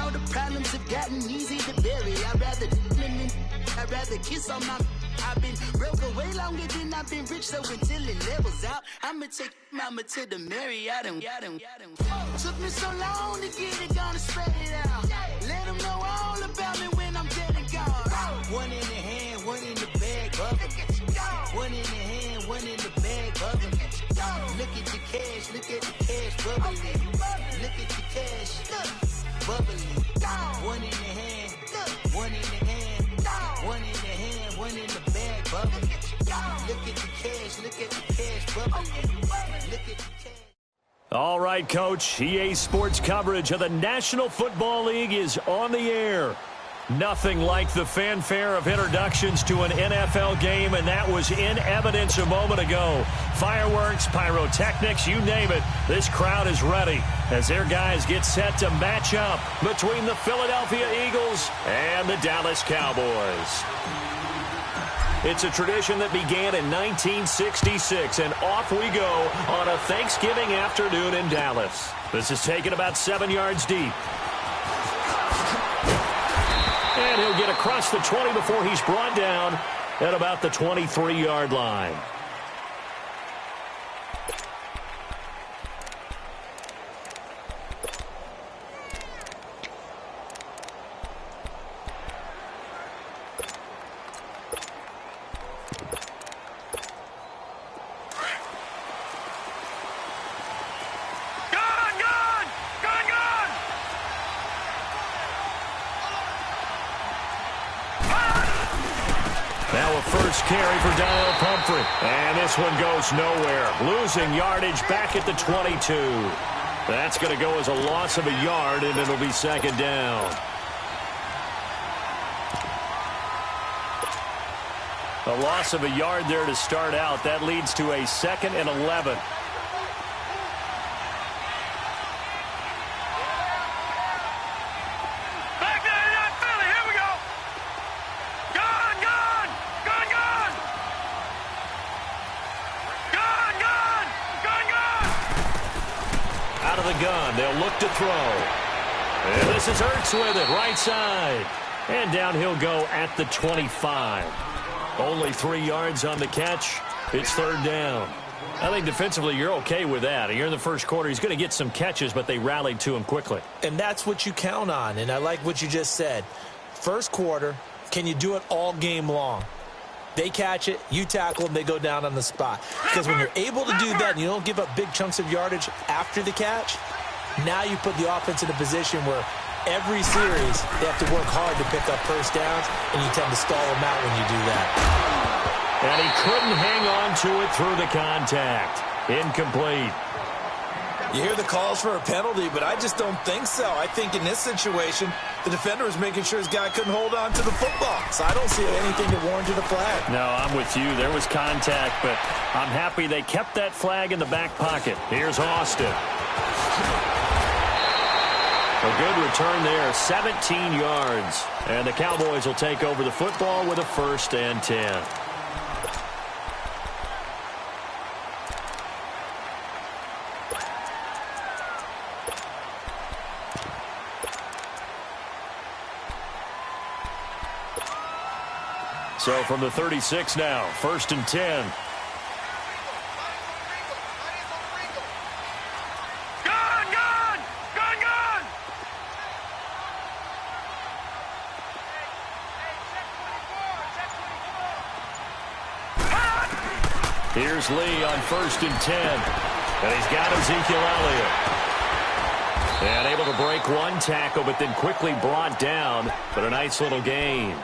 all the problems have gotten easy to bury. I'd rather kiss on my. I've been broke away longer than I've been rich, so until it levels out, I'ma take mama to the Marriott and took me so long to get it, gonna spread it out. Let them know all about me when I'm dead and gone. One in the hand, one in the bag, bubbling. One in the hand, one in the bag, bubbling. Look at the cash, look at the cash, bubbling. Look at the cash, bubbling. One in the hand, one in the hand, one in the hand, one in the bag, bubbling. Look at the cash, look at the cash, bubbling. Look at the cash. All right, Coach. EA Sports coverage of the National Football League is on the air. Nothing like the fanfare of introductions to an NFL game, and that was in evidence a moment ago. Fireworks, pyrotechnics, you name it. This crowd is ready as their guys get set to match up between the Philadelphia Eagles and the Dallas Cowboys. It's a tradition that began in 1966, and off we go on a Thanksgiving afternoon in Dallas. This is taken about 7 yards deep. And he'll get across the 20 before he's brought down at about the 23-yard line. Carry for Daniel Pumphrey. And this one goes nowhere. Losing yardage back at the 22. That's going to go as a loss of a yard, and it'll be second down. A loss of a yard there to start out. That leads to a 2nd and 11. They'll look to throw. And this is Ertz with it, right side. And down he'll go at the 25. Only 3 yards on the catch. It's third down. I think defensively you're okay with that. Here in the first quarter, he's going to get some catches, but they rallied to him quickly. And that's what you count on, and I like what you just said. First quarter, can you do it all game long? They catch it, you tackle them, they go down on the spot. Because when you're able to do that and you don't give up big chunks of yardage after the catch, now you put the offense in a position where every series they have to work hard to pick up first downs, and you tend to stall them out when you do that. And he couldn't hang on to it through the contact. Incomplete. You hear the calls for a penalty, but I just don't think so. I think in this situation, the defender was making sure his guy couldn't hold on to the football. So I don't see anything that warranted a flag. No, I'm with you. There was contact, but I'm happy they kept that flag in the back pocket. Here's Austin. A good return there, 17 yards. And the Cowboys will take over the football with a 1st and 10. So from the 36 now, 1st and 10. Here's Lee on 1st and 10. And he's got Ezekiel Elliott. And able to break one tackle, but then quickly brought down. But a nice little gain.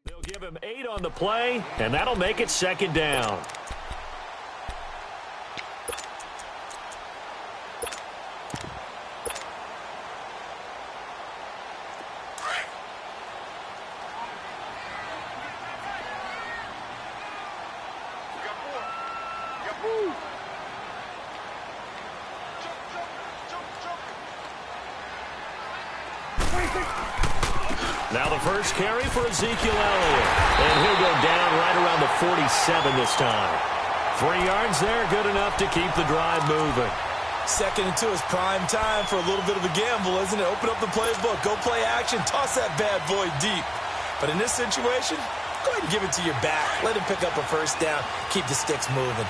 They'll give him 8 on the play, and that'll make it second down. Now the first carry for Ezekiel Elliott. And he'll go down right around the 47 this time. 3 yards there, good enough to keep the drive moving. 2nd and 2 is prime time for a little bit of a gamble, isn't it? Open up the playbook, go play action, toss that bad boy deep. But in this situation, go ahead and give it to your back. Let him pick up a first down, keep the sticks moving.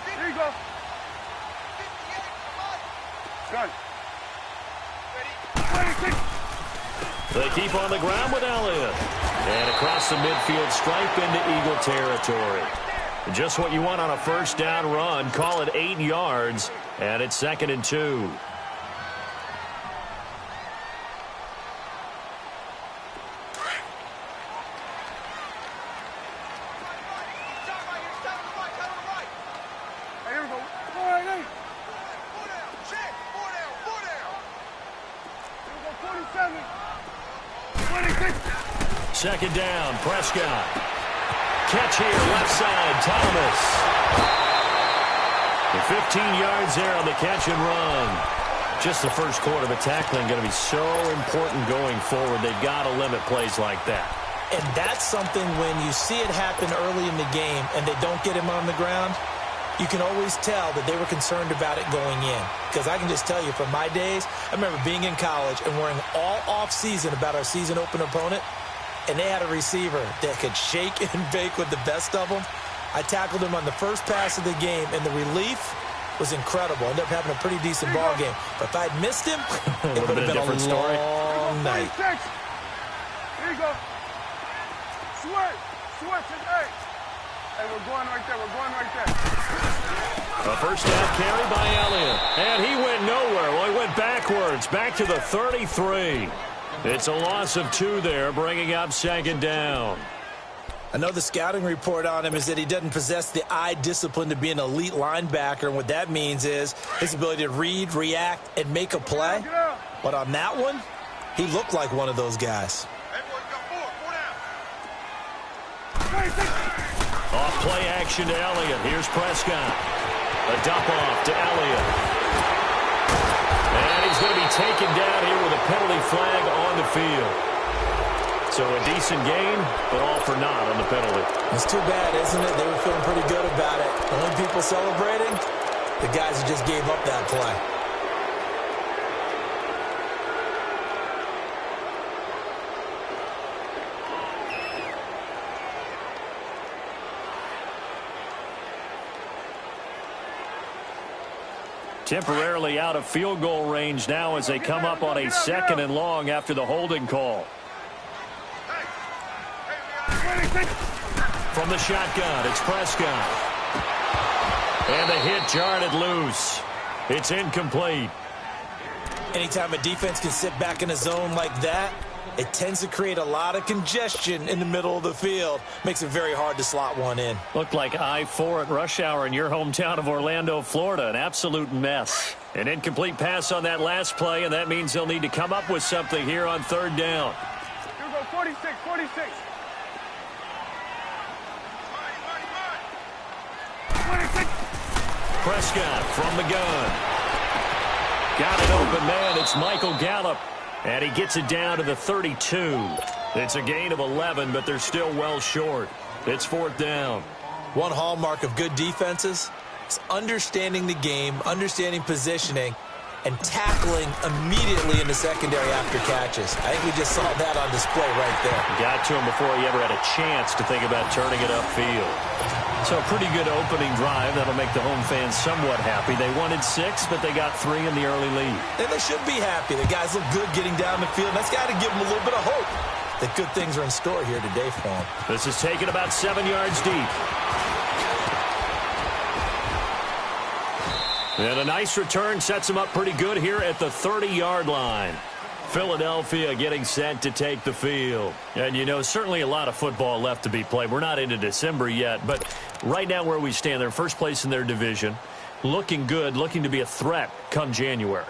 There you go. Gun. They keep on the ground with Elliott. And across the midfield stripe into Eagle territory. Just what you want on a first down run. Call it 8 yards. And it's 2nd and 2. Here we go. 4 down. 47. 26. 2nd down, Prescott. Catch here, left side, Thomas. The 15 yards there on the catch and run. Just the first quarter of a tackling going to be so important going forward. They've got to limit plays like that. And that's something when you see it happen early in the game and they don't get him on the ground, you can always tell that they were concerned about it going in. Because I can just tell you from my days, I remember being in college and worrying all off-season about our season opener opponent, and they had a receiver that could shake and bake with the best of them. I tackled him on the first pass of the game, and the relief was incredible. Ended up having a pretty decent ball game. But if I'd missed him, it would have been a different story. long night. Here you go. Switch. Switch. Hey. Hey, we're going right there. We're going right there. A first down carry by Elliott. And he went nowhere. Well, he went backwards. Back to the 33. It's a loss of 2 there, bringing up 2nd down. I know the scouting report on him is that he doesn't possess the eye discipline to be an elite linebacker. And what that means is his ability to read, react, and make a play. But on that one, he looked like one of those guys. Off play action to Elliott. Here's Prescott. A dump off to Elliott. And he's going to be taken down here with a penalty flag on the field. So a decent game, but all for naught on the penalty. It's too bad, isn't it? They were feeling pretty good about it. The only people celebrating, the guys who just gave up that play. Temporarily out of field goal range now as they come up on a 2nd and long after the holding call. From the shotgun, it's Prescott. And the hit jarred it loose. It's incomplete. Anytime a defense can sit back in a zone like that, it tends to create a lot of congestion in the middle of the field. Makes it very hard to slot one in. Looked like I-4 at rush hour in your hometown of Orlando, Florida. An absolute mess. An incomplete pass on that last play, and that means they'll need to come up with something here on 3rd down. Here we go, 46, 46. 26. Prescott from the gun. Got an open man. It's Michael Gallup. And he gets it down to the 32. It's a gain of 11, but they're still well short. It's 4th down. One hallmark of good defenses is understanding the game, understanding positioning, and tackling immediately in the secondary after catches. I think we just saw that on display right there. Got to him before he ever had a chance to think about turning it upfield. So a pretty good opening drive. That'll make the home fans somewhat happy. They wanted 6, but they got 3 in the early lead. And they should be happy. The guys look good getting down the field. That's got to give them a little bit of hope that good things are in store here today for them. This is taken about 7 yards deep. And a nice return sets them up pretty good here at the 30-yard line. Philadelphia getting set to take the field. And, you know, certainly a lot of football left to be played. We're not into December yet, but right now where we stand, they're first place in their division, looking good, looking to be a threat come January.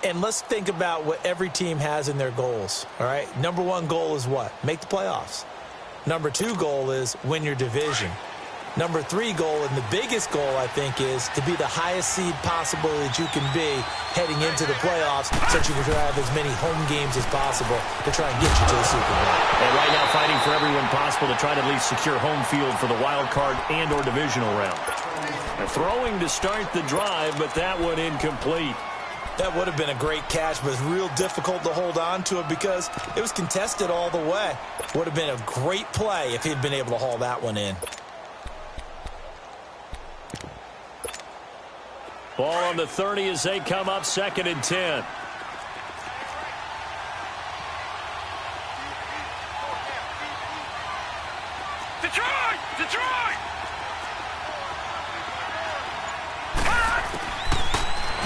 And let's think about what every team has in their goals, all right? Number 1 goal is what? Make the playoffs. Number 2 goal is win your division. Number 3 goal, and the biggest goal, I think, is to be the highest seed possible that you can be heading into the playoffs so that you can have as many home games as possible to try and get you to the Super Bowl. And right now fighting for everyone possible to try to at least secure home field for the wild card and or divisional round. They're throwing to start the drive, but that one incomplete. That would have been a great catch, but it's real difficult to hold on to it because it was contested all the way. Would have been a great play if he'd been able to haul that one in. Ball on the 30 as they come up 2nd and 10. Detroit! Detroit!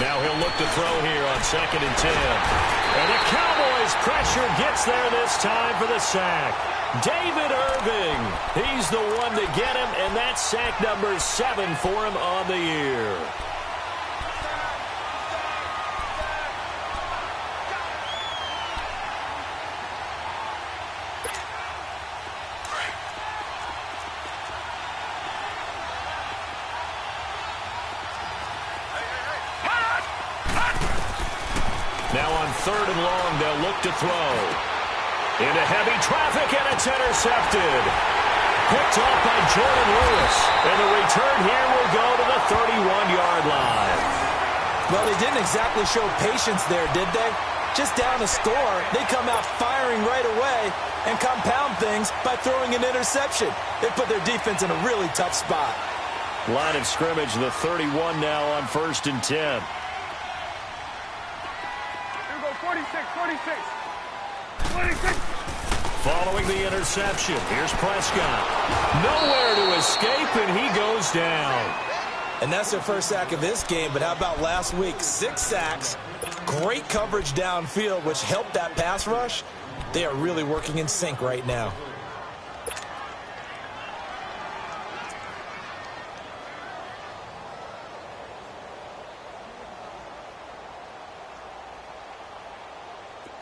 Now he'll look to throw here on 2nd and 10. And the Cowboys pressure gets there this time for the sack. David Irving, he's the one to get him, and that's sack number 7 for him on the year. Now on 3rd and long, they'll look to throw. Into heavy traffic, and it's intercepted. Picked off by Jordan Lewis. And the return here will go to the 31-yard line. Well, they didn't exactly show patience there, did they? Just down a score, they come out firing right away and compound things by throwing an interception. They put their defense in a really tough spot. Line of scrimmage, the 31 now on 1st and 10. 46. Following the interception, here's Prescott. Nowhere to escape, and he goes down. And that's their first sack of this game, but how about last week? 6 sacks, great coverage downfield, which helped that pass rush. They are really working in sync right now.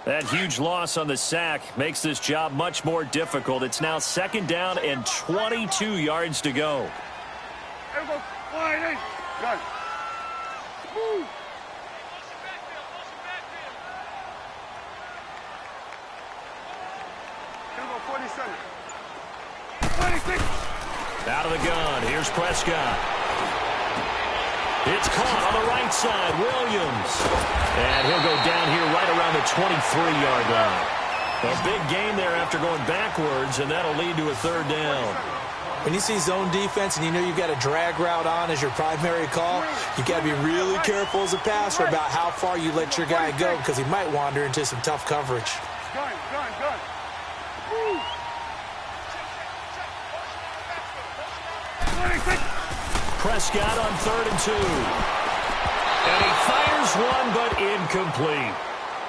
That huge loss on the sack makes this job much more difficult. It's now 2nd down and 22 yards to go. Good. Move. Here we go, 47. 26. Out of the gun. Here's Prescott. It's caught on the right side. Williams. And he'll go down here right around the 23-yard line. A big gain there after going backwards, and that'll lead to a 3rd down. When you see zone defense and you know you've got a drag route on as your primary call, you've got to be really careful as a passer about how far you let your guy go because he might wander into some tough coverage. Gun. Move. 26. Prescott on 3rd and 2. And he fires one, but incomplete.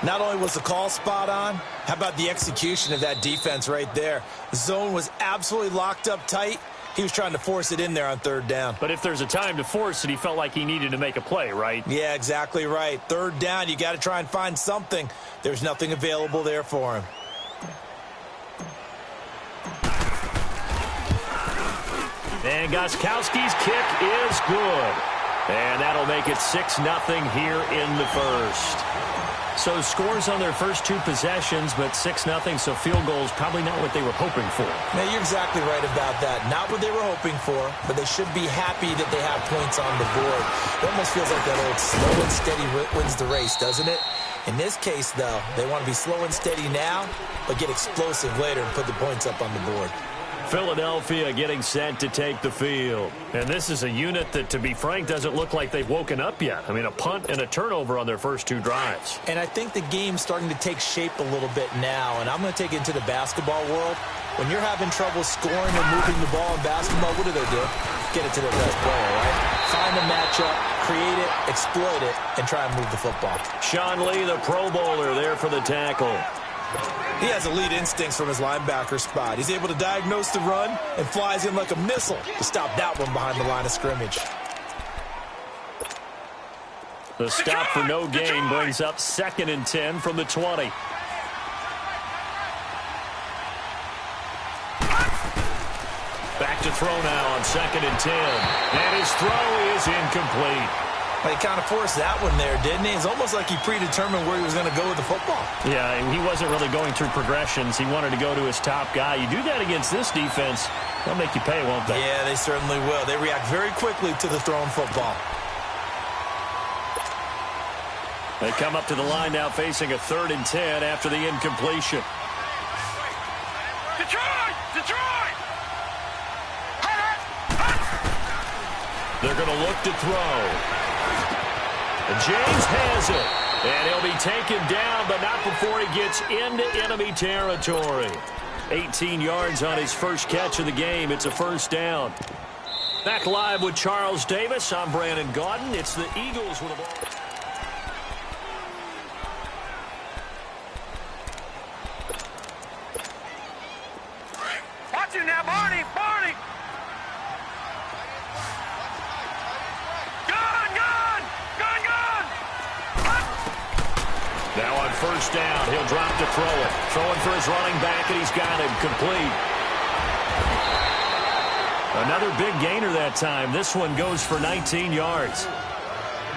Not only was the call spot on, how about the execution of that defense right there? The zone was absolutely locked up tight. He was trying to force it in there on 3rd down. But if there's a time to force it, he felt like he needed to make a play, right? Yeah, exactly right. 3rd down, you got to try and find something. There's nothing available there for him. And Gostkowski's kick is good. And that'll make it 6-0 here in the first. So scores on their first 2 possessions, but 6-0, so field goals probably not what they were hoping for. Now, you're exactly right about that. Not what they were hoping for, but they should be happy that they have points on the board. It almost feels like that old slow and steady wins the race, doesn't it? In this case, though, they want to be slow and steady now, but get explosive later and put the points up on the board. Philadelphia getting set to take the field. And this is a unit that, to be frank, doesn't look like they've woken up yet. I mean, a punt and a turnover on their first 2 drives. And I think the game's starting to take shape a little bit now, and I'm going to take it into the basketball world. When you're having trouble scoring or moving the ball in basketball, what do? Get it to their best player, right? Find a matchup, create it, exploit it, and try and move the football. Sean Lee, the Pro Bowler, there for the tackle. He has elite instincts from his linebacker spot. He's able to diagnose the run and flies in like a missile to stop that one behind the line of scrimmage. The stop for no gain brings up 2nd and 10 from the 20. Back to to throw now on 2nd and 10. And his throw is incomplete. He kind of forced that one there, didn't he? It's almost like he predetermined where he was going to go with the football. Yeah, he wasn't really going through progressions. He wanted to go to his top guy. You do that against this defense, they'll make you pay, won't they? Yeah, they certainly will. They react very quickly to the thrown football. They come up to the line now facing a 3rd and 10 after the incompletion. Detroit! Detroit! They're going to look to throw. And James has it. And he'll be taken down, but not before he gets into enemy territory. 18 yards on his first catch of the game. It's a 1st down. Back live with Charles Davis. I'm Brandon Gaudin. It's the Eagles with the ball. Watch you now, Barney! Barney! Gun! Gun! Gun! Gun! Now on 1st down, he'll drop to throw it. Throwing for his running back, and he's got him complete. Another big gainer that time. This one goes for 19 yards.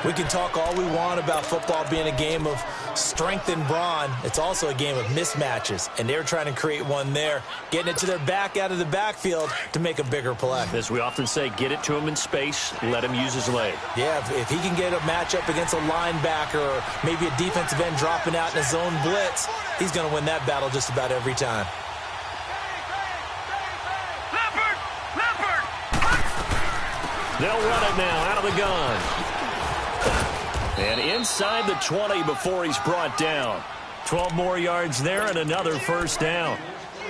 We can talk all we want about football being a game of strength and brawn. It's also a game of mismatches, and they're trying to create one there, getting it to their back out of the backfield to make a bigger play. As we often say, get it to him in space, let him use his leg. Yeah, if he can get a matchup against a linebacker or maybe a defensive end dropping out in a zone blitz, he's going to win that battle just about every time. Leopard! Leopard! They'll run it now out of the gun. And inside the 20 before he's brought down. 12 more yards there and another 1st down.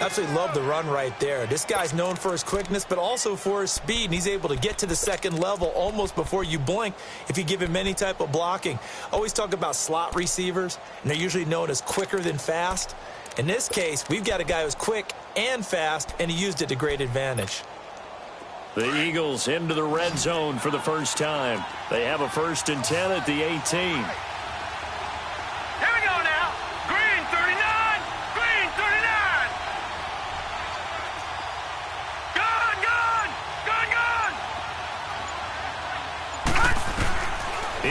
Absolutely love the run right there. This guy's known for his quickness, but also for his speed, and he's able to get to the 2nd level almost before you blink if you give him any type of blocking. Always talk about slot receivers, and they're usually known as quicker than fast. In this case, we've got a guy who's quick and fast, and he used it to great advantage. The Eagles into the red zone for the first time. They have a 1st and 10 at the 18. Here we go now! Green 39! Green 39! Gun! Gun! Gun! Gun!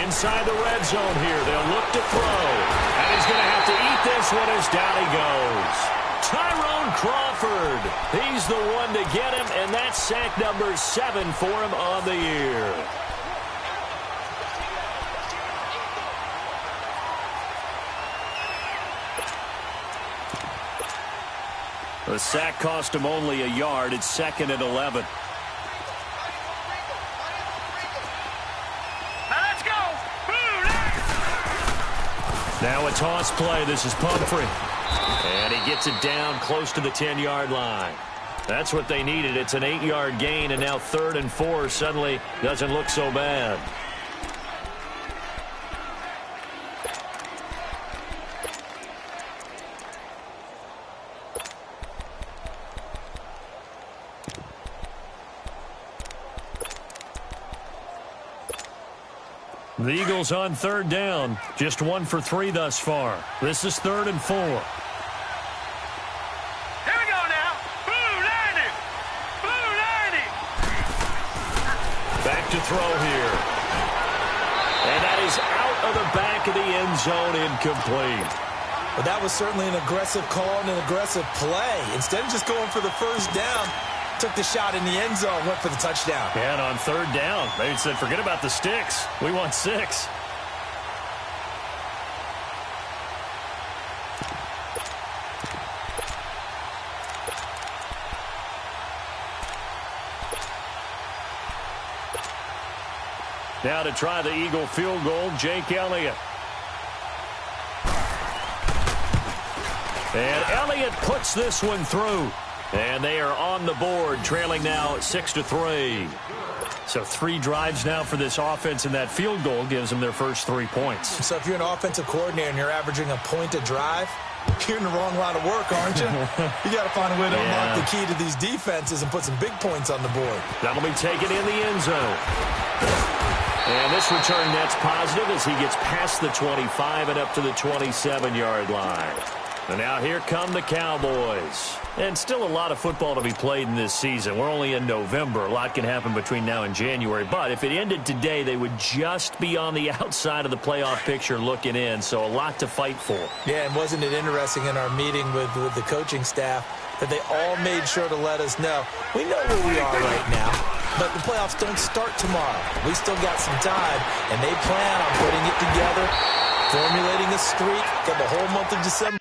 Inside the red zone here. They'll look to throw. And he's going to have to eat this one as down he goes. Tyrone Crawford. He's the one to get him, and that's sack number 7 for him on the year. The sack cost him only a yard. It's 2nd and 11. Now let's go! Now a toss play. This is Pumphrey. And he gets it down close to the 10-yard line. That's what they needed. It's an 8-yard gain, and now 3rd and 4 suddenly doesn't look so bad. The Eagles on 3rd down. Just 1 for 3 thus far. This is 3rd and 4. Here we go now! Blue 90! Blue 90! Back to throw here. And that is out of the back of the end zone, incomplete. But that was certainly an aggressive call and an aggressive play. Instead of just going for the 1st down, took the shot in the end zone, went for the touchdown. And on 3rd down, they said, forget about the sticks. We want 6. Now to try the Eagle field goal, Jake Elliott. And Elliott puts this one through. And they are on the board, trailing now 6-3. So 3 drives now for this offense, and that field goal gives them their first 3 points. So if you're an offensive coordinator and you're averaging a point a drive, you're in the wrong line of work, aren't you? You got to find a way to unlock the key to these defenses and put some big points on the board. That'll be taken in the end zone. And this return net's positive as he gets past the 25 and up to the 27-yard line. And now here come the Cowboys. And still a lot of football to be played in this season. We're only in November. A lot can happen between now and January. But if it ended today, they would just be on the outside of the playoff picture looking in. So a lot to fight for. Yeah, and wasn't it interesting in our meeting with the coaching staff that they all made sure to let us know, we know where we are right now, but the playoffs don't start tomorrow. We still got some time, and they plan on putting it together, formulating a streak, got the whole month of December.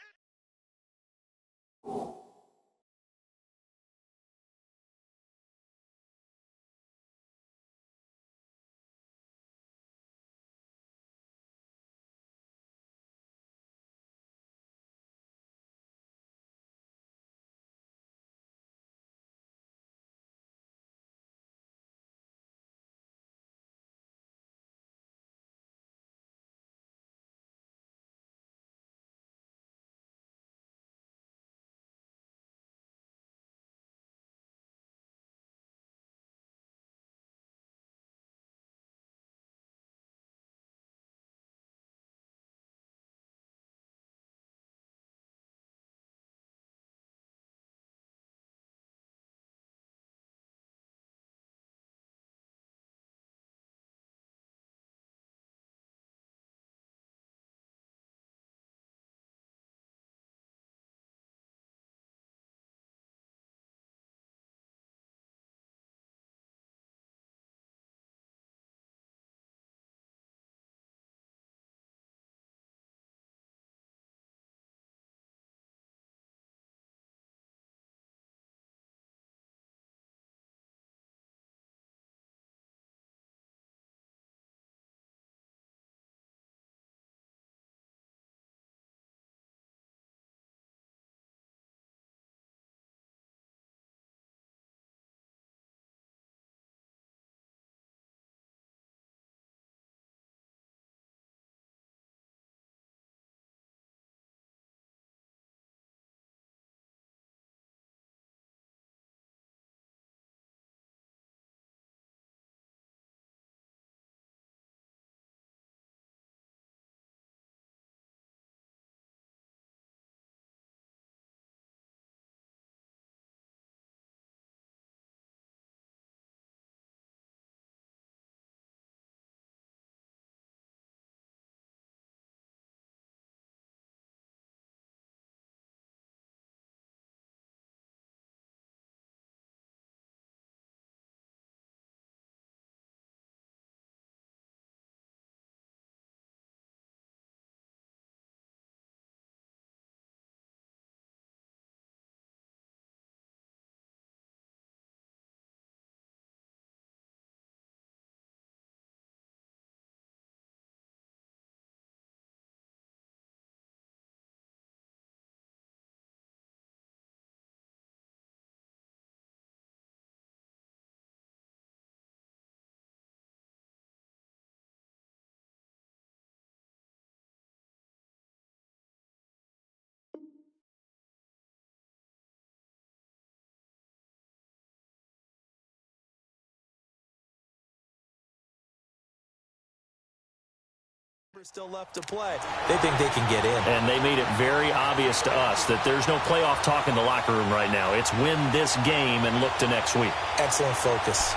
Still left to play. They think they can get in. And they made it very obvious to us that there's no playoff talk in the locker room right now. It's win this game and look to next week. Excellent focus.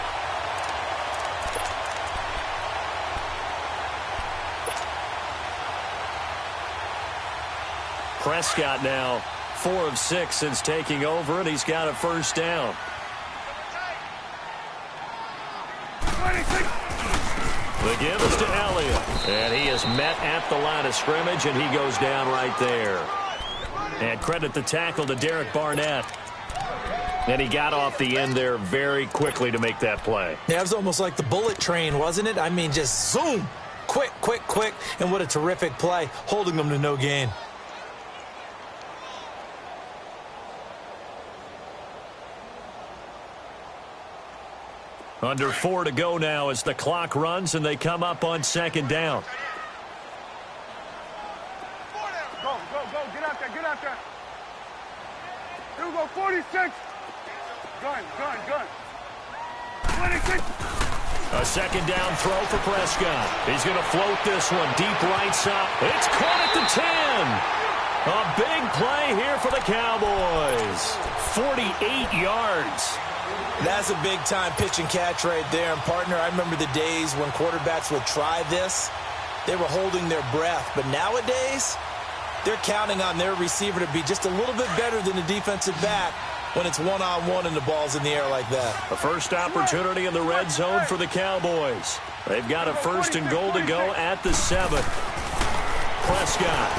Prescott now 4 of 6 since taking over, and he's got a first down. 26. The give is to Elliott, and he is met at the line of scrimmage, and he goes down right there. And credit the tackle to Derek Barnett. And he got off the end there very quickly to make that play. Yeah, it was almost like the bullet train, wasn't it? I mean, just zoom, quick, quick, quick, and what a terrific play, holding them to no gain. Under 4 to go now as the clock runs and they come up on second down. Go, go, go. Get out there, get out there. Here we go, 46. Gun, gun, gun. 26. A second down throw for Prescott. He's going to float this one deep right side. It's caught at the 10. A big play here for the Cowboys. 48 yards. That's a big-time pitch and catch right there. And, partner, I remember the days when quarterbacks would try this. They were holding their breath. But nowadays, they're counting on their receiver to be just a little bit better than the defensive back when it's one-on-one and the ball's in the air like that. The first opportunity in the red zone for the Cowboys. They've got a 1st and goal to go at the 7. Prescott.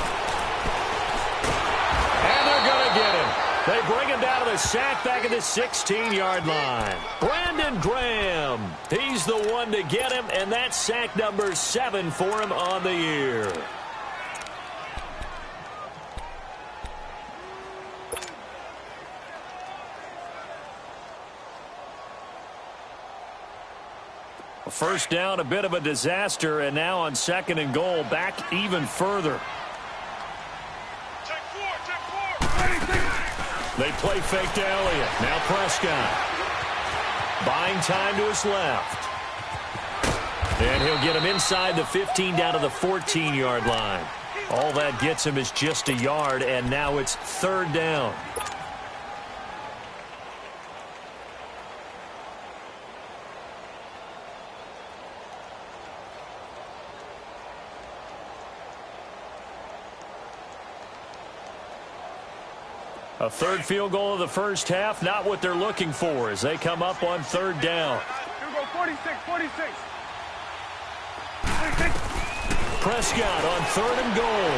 And they're going to get him. They bring him down to the sack back at the 16-yard line. Brandon Graham. He's the one to get him, and that's sack number 7 for him on the year. First down, a bit of a disaster, and now on 2nd and goal, back even further. They play fake to Elliott. Now Prescott. Buying time to his left. And he'll get him inside the 15 down to the 14-yard line. All that gets him is just a yard, and now it's 3rd down. A 3rd field goal of the first half, not what they're looking for as they come up on 3rd down. Here we go, 46. Prescott on 3rd and goal.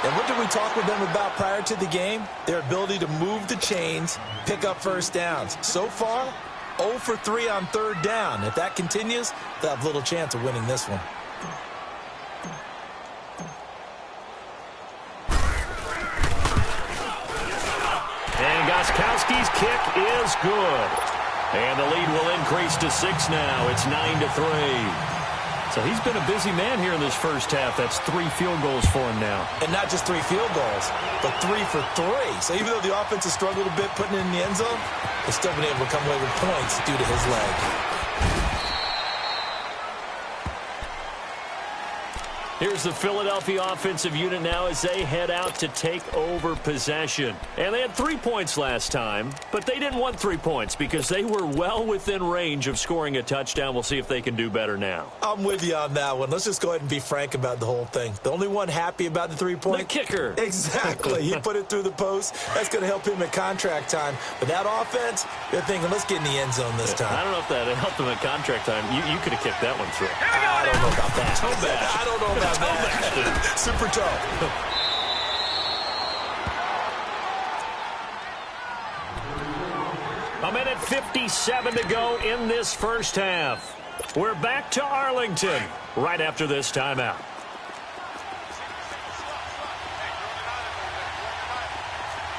And what did we talk with them about prior to the game? Their ability to move the chains, pick up first downs. So far, 0 for 3 on 3rd down. If that continues, they'll have little chance of winning this one. Goskowski's kick is good. And the lead will increase to 6 now. It's 9-3. So he's been a busy man here in this first half. That's 3 field goals for him now. And not just 3 field goals, but 3 for 3. So even though the offense has struggled a bit putting it in the end zone, they've still been able to come away with points due to his leg. Here's the Philadelphia offensive unit now as they head out to take over possession. And they had 3 points last time, but they didn't want 3 points because they were well within range of scoring a touchdown. We'll see if they can do better now. I'm with you on that one. Let's just go ahead and be frank about the whole thing. The only one happy about the 3-point? The kicker. Exactly. He put it through the post. That's going to help him at contract time. But that offense, they're thinking, let's get in the end zone this time. I don't know if that helped him at contract time. You could have kicked that one through. I don't know about that. Toe bash. I don't know about that. Super toe. A minute 57 to go in this first half. We're back to Arlington right after this timeout.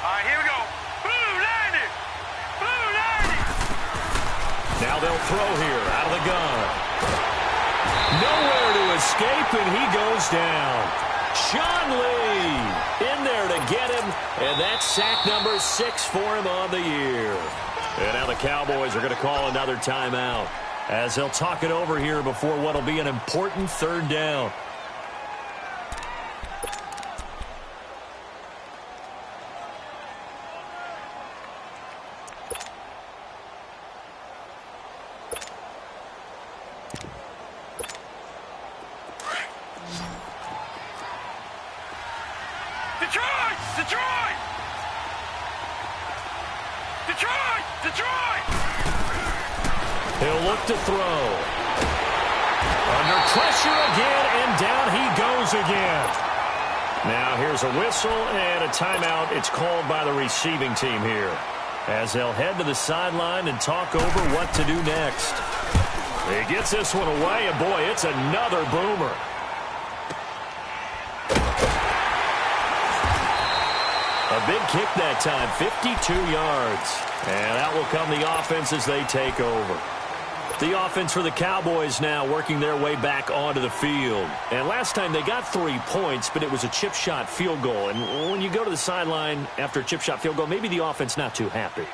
All right, here we go. Blue 90. Blue 90. Now they'll throw here out of the gun. Nowhere to escape, and he goes down. Sean Lee in there to get him, and that's sack number 6 for him on the year. And now the Cowboys are going to call another timeout as they'll talk it over here before what will be an important 3rd down. He'll look to throw. Under pressure again, and down he goes again. Now here's a whistle and a timeout. It's called by the receiving team here as they'll head to the sideline and talk over what to do next. He gets this one away, and boy, it's another boomer. A big kick that time, 52 yards. And out will come the offense as they take over. The offense for the Cowboys now working their way back onto the field. And last time they got 3 points, but it was a chip shot field goal. And when you go to the sideline after a chip shot field goal, maybe the offense not too happy.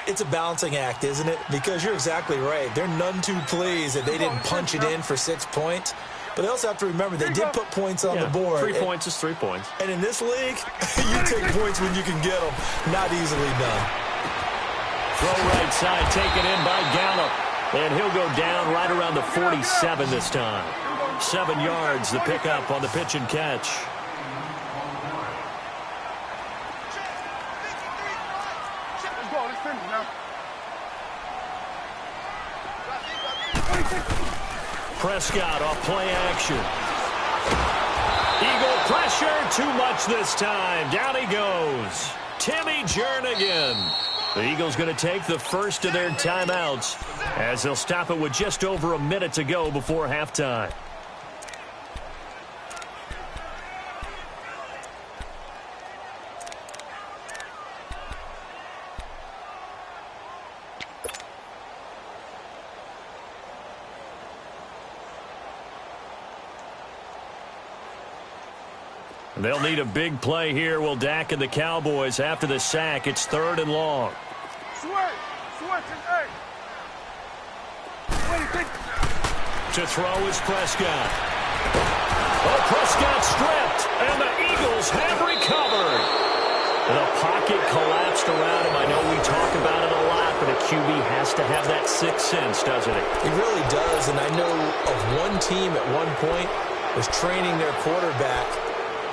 It's a balancing act, isn't it? Because you're exactly right. They're none too pleased that they didn't punch it in for 6 points. But they also have to remember they did put points on the board. 3 points is 3 points. And in this league, you take points when you can get them. Not easily done. Throw right side, taken in by Gallup. And he'll go down right around the 47 this time. 7 yards, the pickup on the pitch and catch. Let's go. Let's finish now. Prescott off play action. Eagle pressure, too much this time. Down he goes. Timmy Jernigan. The Eagles going to take the first of their timeouts as they'll stop it with just over a minute to go before halftime. They'll need a big play here. Will Dak and the Cowboys after the sack. It's 3rd and long. To throw is Prescott. Oh, Prescott stripped, and the Eagles have recovered. The pocket collapsed around him. I know we talk about it a lot, but a QB has to have that sixth sense, doesn't it? It really does, and I know of one team at one point was training their quarterback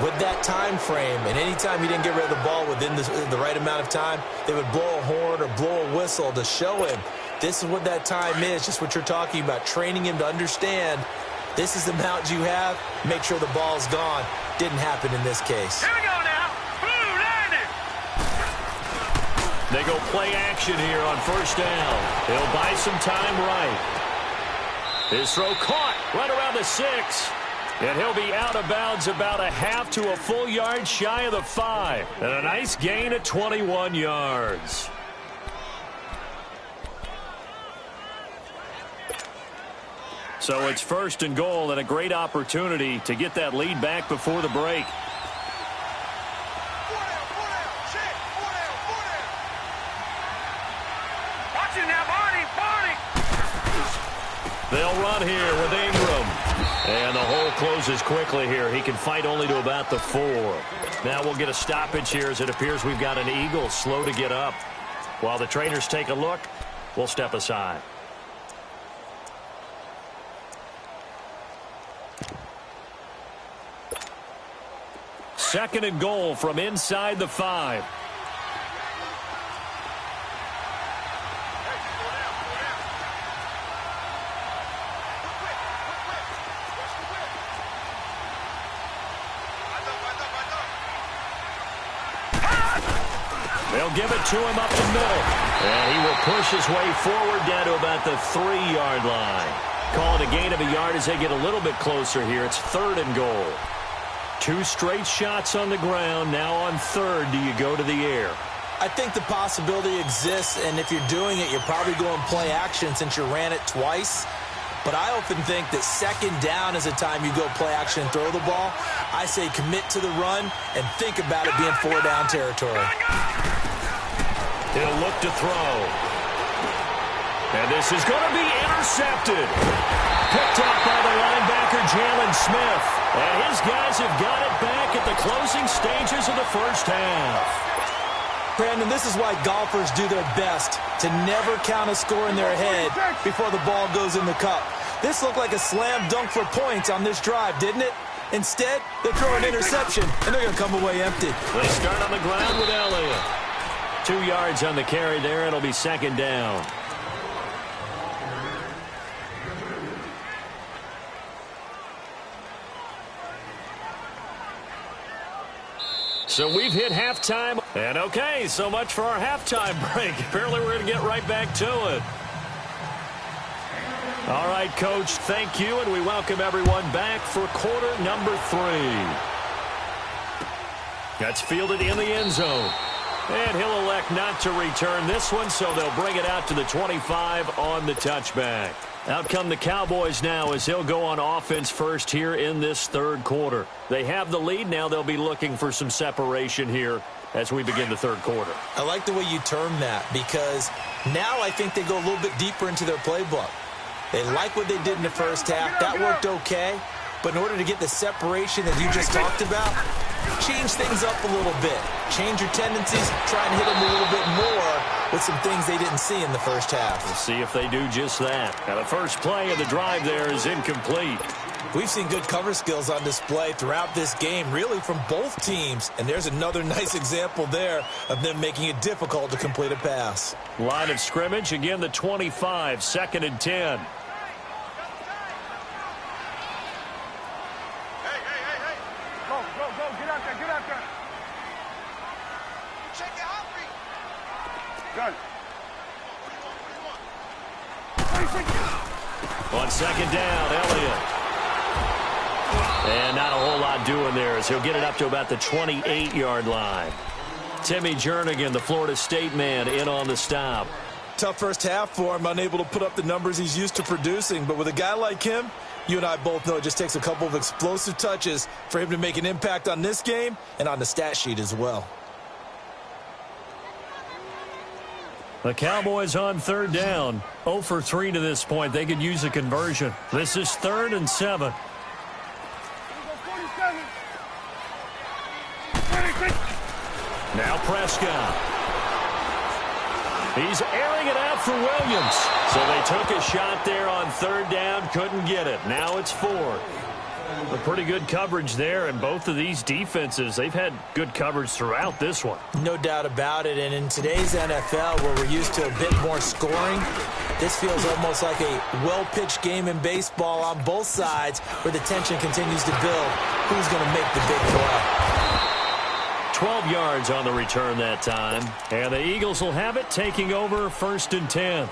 with that time frame, and anytime he didn't get rid of the ball within the right amount of time, they would blow a horn or blow a whistle to show him this is what that time is, just what you're talking about, training him to understand this is the amount you have, make sure the ball's gone. Didn't happen in this case. Here we go now. Blue landed. They go play action here on first down. He'll buy some time right. His throw caught right around the 6. And he'll be out of bounds about a half to a full yard shy of the 5. And a nice gain of 21 yards. So it's 1st and goal and a great opportunity to get that lead back before the break. Watch it now, Barney. They'll run here with Ingram. And the hole closes quickly here. He can fight only to about the 4. Now we'll get a stoppage here as it appears we've got an Eagle slow to get up. While the trainers take a look, we'll step aside. Second and goal from inside the 5. They'll give it to him up the middle. And he will push his way forward down to about the 3-yard line. Call it a gain of a yard as they get a little bit closer here. It's 3rd and goal. 2 straight shots on the ground. Now on 3rd, do you go to the air? I think the possibility exists, and if you're doing it, you're probably going play action since you ran it twice. But I often think that 2nd down is a time you go play action and throw the ball. I say commit to the run and think about it being 4-down territory. He'll look to throw. And this is going to be intercepted. Picked up by the linebacker, Jalen Smith. And his guys have got it back at the closing stages of the first half. Brandon, this is why golfers do their best to never count a score in their head before the ball goes in the cup. This looked like a slam dunk for points on this drive, didn't it? Instead, they throw an interception, and they're going to come away empty. They start on the ground with Elliott. 2 yards on the carry there. It'll be 2nd down. So we've hit halftime. And okay, so much for our halftime break. Apparently we're going to get right back to it. All right, Coach, thank you, and we welcome everyone back for quarter number 3. That's fielded in the end zone. And he'll elect not to return this one, so they'll bring it out to the 25 on the touchback. Out come the Cowboys now as they'll go on offense first here in this 3rd quarter. They have the lead. Now they'll be looking for some separation here as we begin the 3rd quarter. I like the way you term that because now I think they go a little bit deeper into their playbook. They like what they did in the first half. That worked okay. But in order to get the separation that you just talked about, change things up a little bit. Change your tendencies, try and hit them a little bit more with some things they didn't see in the first half. We'll see if they do just that. Now, the first play of the drive there is incomplete. We've seen good cover skills on display throughout this game, really from both teams. And there's another nice example there of them making it difficult to complete a pass. Line of scrimmage, again the 25, 2nd and 10. Done. On 2nd down, Elliott. And not a whole lot doing there as he'll get it up to about the 28-yard line. Timmy Jernigan, the Florida State man, in on the stop. Tough first half for him, unable to put up the numbers he's used to producing. But with a guy like him, you and I both know it just takes a couple of explosive touches for him to make an impact on this game and on the stat sheet as well. The Cowboys on 3rd down. 0 for 3 to this point. They could use a conversion. This is 3rd and 7. Now Prescott. He's airing it out for Williams. So they took a shot there on 3rd down, couldn't get it. Now it's 4th. A pretty good coverage there, and both of these defenses, they've had good coverage throughout this one. No doubt about it, and in today's NFL, where we're used to a bit more scoring, this feels almost like a well-pitched game in baseball on both sides where the tension continues to build. Who's going to make the big play? 12 yards on the return that time, and the Eagles will have it, taking over 1st and 10.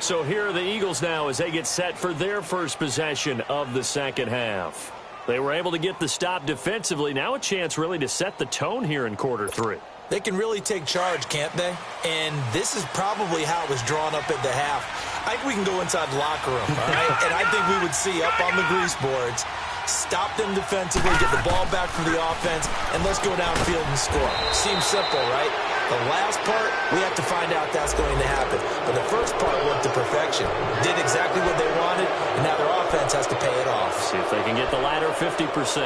So here are the Eagles now as they get set for their first possession of the second half. They were able to get the stop defensively. Now a chance really to set the tone here in quarter 3. They can really take charge, can't they? And this is probably how it was drawn up at the half. I think we can go inside the locker room, all right? And I think we would see up on the grease boards, stop them defensively, get the ball back from the offense, and let's go downfield and score. Seems simple, right? The last part, we have to find out that's going to happen. But the first part went to perfection. Did exactly what they wanted, and now their offense has to pay it off. See if they can get the latter 50%.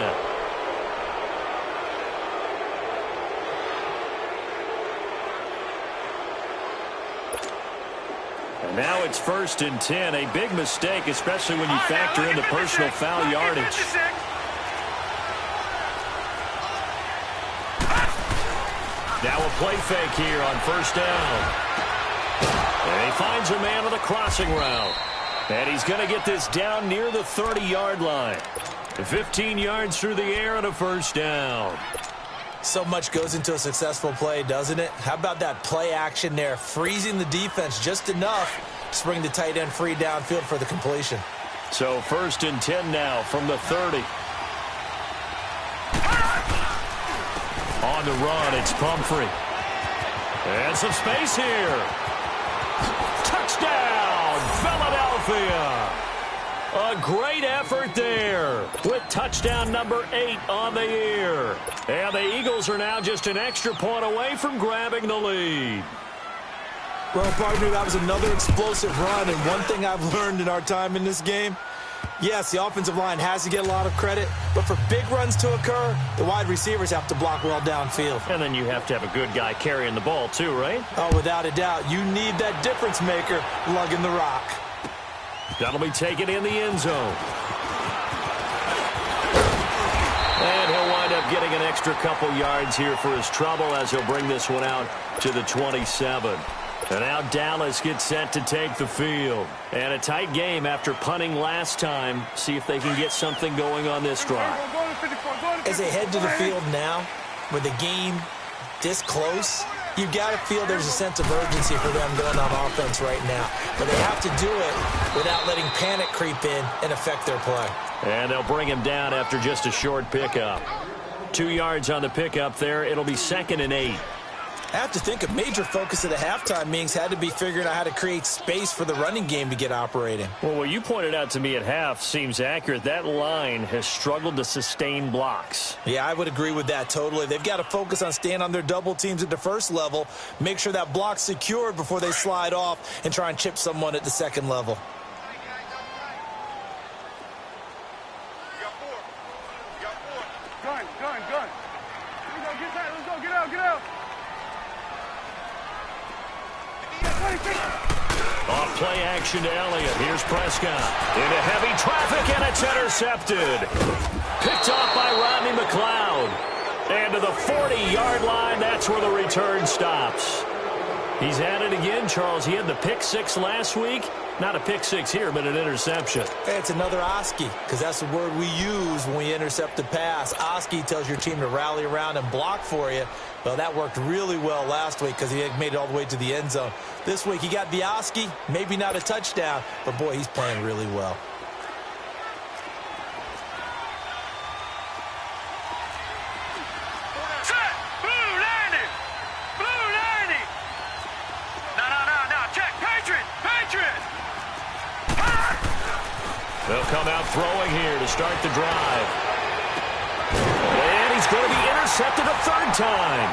And now it's 1st and 10. A big mistake, especially when you factor in the personal foul yardage. Now a play fake here on 1st down. And he finds a man on the crossing route. And he's going to get this down near the 30-yard line. 15 yards through the air and a 1st down. So much goes into a successful play, doesn't it? How about that play action there, freezing the defense just enough to bring the tight end free downfield for the completion. So 1st and 10 now from the 30. On the run, it's Pumphrey. And some space here. Touchdown, Philadelphia. A great effort there with touchdown number 8 on the year. And the Eagles are now just an extra point away from grabbing the lead. Well, partner, that was another explosive run, and one thing I've learned in our time in this game, yes, the offensive line has to get a lot of credit, but for big runs to occur, the wide receivers have to block well downfield. And then you have to have a good guy carrying the ball too, right? Oh, without a doubt. You need that difference maker lugging the rock. That'll be taken in the end zone. And he'll wind up getting an extra couple yards here for his trouble as he'll bring this one out to the 27. And now Dallas gets set to take the field. And a tight game after punting last time. See if they can get something going on this drive. As they head to the field now, with the game this close, you've got to feel there's a sense of urgency for them going on offense right now. But they have to do it without letting panic creep in and affect their play. And they'll bring him down after just a short pickup. 2 yards on the pickup there. It'll be 2nd and 8. I have to think a major focus of the halftime meetings had to be figuring out how to create space for the running game to get operating. Well, what you pointed out to me at half seems accurate. That line has struggled to sustain blocks. Yeah, I would agree with that totally. They've got to focus on staying on their double teams at the first level, make sure that block's secured before they slide off and try and chip someone at the second level. Off play action to Elliott. Here's Prescott. Into heavy traffic, and it's intercepted. Picked off by Rodney McLeod. And to the 40-yard line, that's where the return stops. He's at it again, Charles. He had the pick six last week. Not a pick six here, but an interception. Hey, it's another Oski, because that's the word we use when we intercept a pass. Oski tells your team to rally around and block for you. Well, that worked really well last week because he had made it all the way to the end zone. This week, he got the Oski, maybe not a touchdown, but, boy, he's playing really well. They'll come out throwing here to start the drive. And he's going to be intercepted a third time.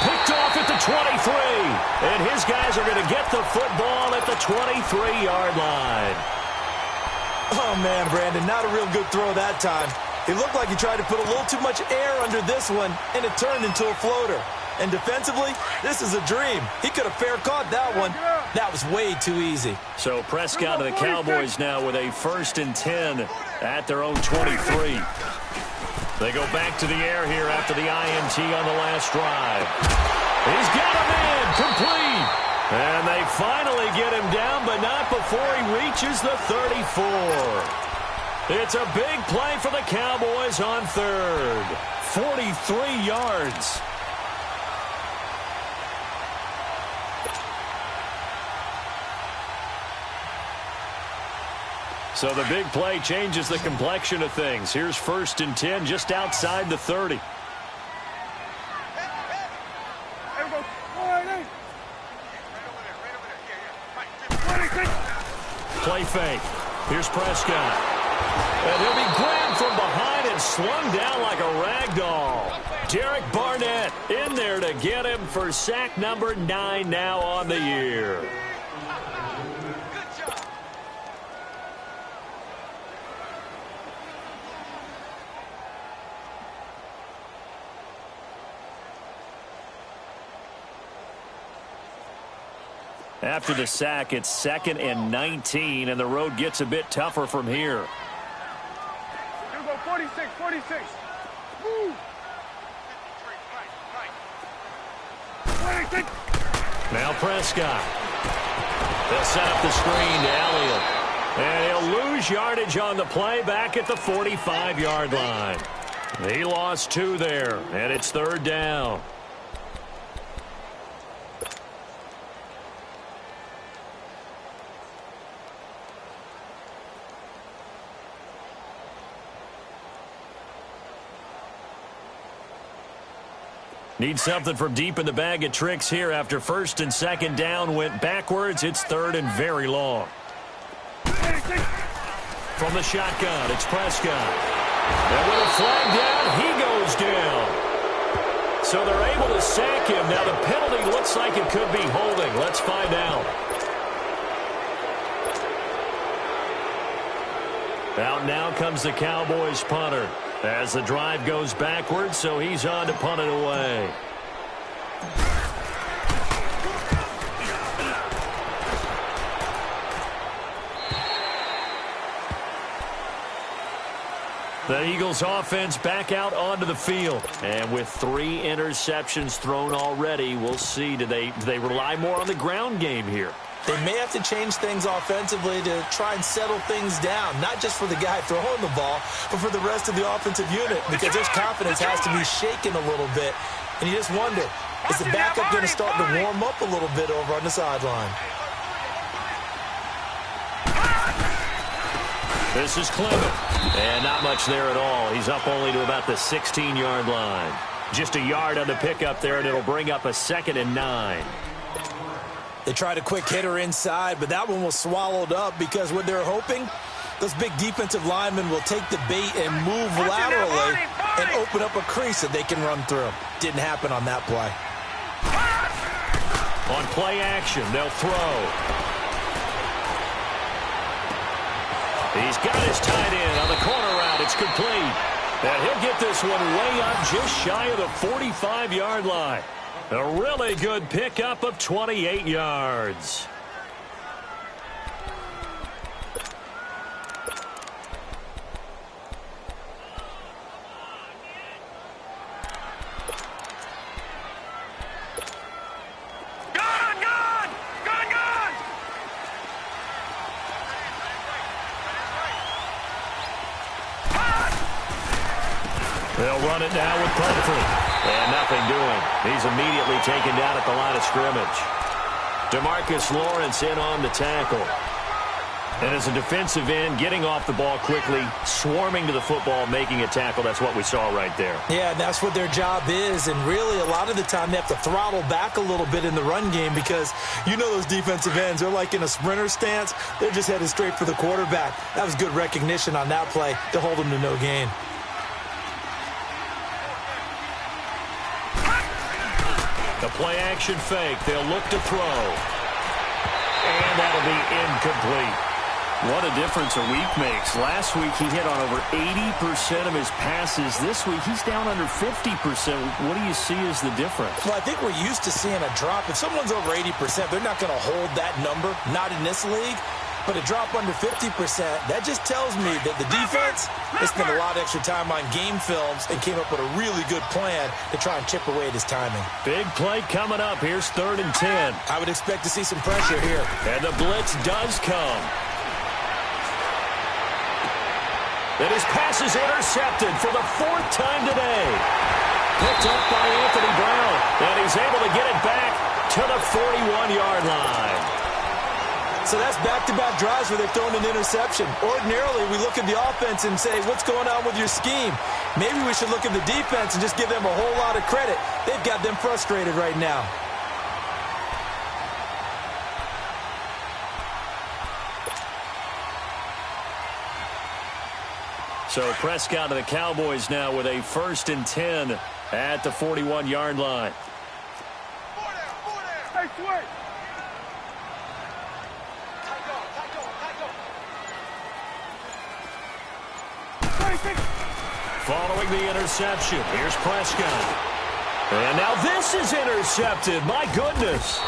Picked off at the 23. And his guys are going to get the football at the 23-yard line. Oh, man, Brandon, not a real good throw that time. It looked like he tried to put a little too much air under this one, and it turned into a floater. And defensively, this is a dream. He could have fair caught that one. That was way too easy. So Prescott and the Cowboys now with a 1st and 10 at their own 23. They go back to the air here after the INT on the last drive. He's got him in, complete. And they finally get him down, but not before he reaches the 34. It's a big play for the Cowboys on third. 43 yards. So the big play changes the complexion of things. Here's 1st and 10 just outside the 30. Play fake. Here's Prescott. And he'll be grabbed from behind and slung down like a rag doll. Derek Barnett in there to get him for sack number 9 now on the year. After the sack, it's 2nd and 19, and the road gets a bit tougher from here. You go 46, 46. Move. 46. Now Prescott. They'll set up the screen to Elliott. And he'll lose yardage on the play back at the 45-yard line. He lost 2 there, and it's 3rd down. Need something from deep in the bag of tricks here after 1st and 2nd down went backwards. It's 3rd and very long. From the shotgun, it's Prescott. And with a flag down, he goes down. So they're able to sack him. Now the penalty looks like it could be holding. Let's find out. Out now comes the Cowboys punter. As the drive goes backwards, so he's on to punt it away. The Eagles offense back out onto the field. And with 3 interceptions thrown already, we'll see. Do they rely more on the ground game here? They may have to change things offensively to try and settle things down, not just for the guy throwing the ball, but for the rest of the offensive unit, because his confidence has to be shaken a little bit. And you just wonder, is the backup going to start to warm up a little bit over on the sideline? This is Clement. And not much there at all. He's up only to about the 16-yard line. Just a yard on the pickup there, and it'll bring up a 2nd and 9. They tried a quick hitter inside, but that one was swallowed up because what they're hoping, those big defensive linemen will take the bait and move laterally and open up a crease that they can run through. Didn't happen on that play. On play action, they'll throw. He's got his tight end on the corner route. It's complete. And he'll get this one way up just shy of the 45-yard line. A really good pickup of 28 yards. They'll run it now with Pumphrey. And nothing doing. He's immediately taken down at the line of scrimmage. DeMarcus Lawrence in on the tackle. And as a defensive end, getting off the ball quickly, swarming to the football, making a tackle. That's what we saw right there. Yeah, and that's what their job is. And really, a lot of the time, they have to throttle back a little bit in the run game because you know those defensive ends, they're like in a sprinter stance. They're just headed straight for the quarterback. That was good recognition on that play to hold them to no gain. The play-action fake. They'll look to throw. And that'll be incomplete. What a difference a week makes. Last week, he hit on over 80% of his passes. This week, he's down under 50%. What do you see as the difference? Well, I think we're used to seeing a drop. If someone's over 80%, they're not going to hold that number. Not in this league. But a drop under 50%, that just tells me that the defense has spent a lot of extra time on game films and came up with a really good plan to try and chip away at his timing. Big play coming up. Here's 3rd and 10. I would expect to see some pressure here. And the blitz does come. And his pass is intercepted for the 4th time today. Picked up by Anthony Brown. And he's able to get it back to the 41-yard line. So that's back-to-back drives where they've thrown an interception. Ordinarily, we look at the offense and say, what's going on with your scheme? Maybe we should look at the defense and just give them a whole lot of credit. They've got them frustrated right now. So Prescott and the Cowboys now with a 1st and 10 at the 41-yard line. Hey, switch. Following the interception, here's Prescott. And now this is intercepted. My goodness.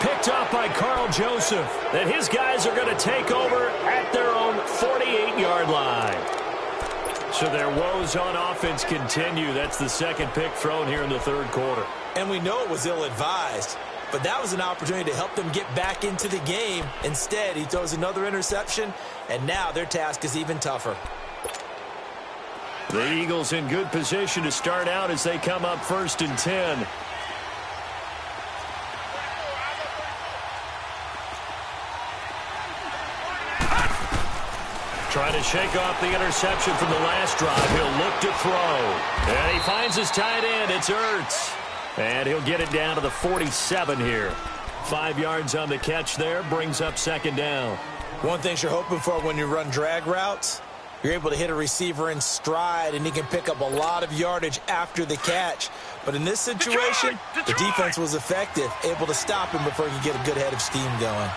Picked up by Carl Joseph. And his guys are going to take over at their own 48-yard line. So their woes on offense continue. That's the 2nd pick thrown here in the 3rd quarter. And we know it was ill-advised. But that was an opportunity to help them get back into the game. Instead, he throws another interception, and now their task is even tougher. The Eagles in good position to start out as they come up 1st and 10. Trying to shake off the interception from the last drive. He'll look to throw. And he finds his tight end. It's Ertz. And he'll get it down to the 47 here. 5 yards on the catch there. Brings up 2nd down. One thing you're hoping for when you run drag routes, you're able to hit a receiver in stride, and he can pick up a lot of yardage after the catch. But in this situation, the defense was effective, able to stop him before he could get a good head of steam going.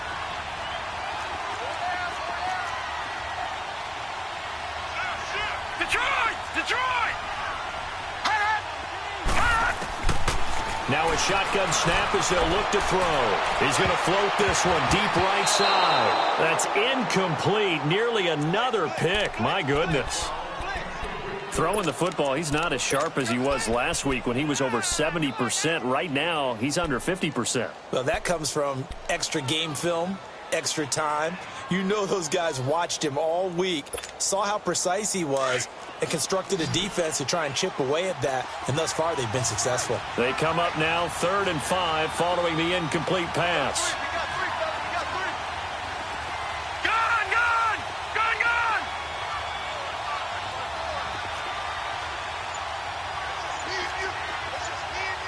Now a shotgun snap as they'll look to throw. He's going to float this one deep right side. That's incomplete. Nearly another pick. My goodness. Throwing the football, he's not as sharp as he was last week when he was over 70%. Right now, he's under 50%. Well, that comes from extra game film, extra time. You know those guys watched him all week, saw how precise he was, and constructed a defense to try and chip away at that, and thus far they've been successful. They come up now 3rd and 5 following the incomplete pass.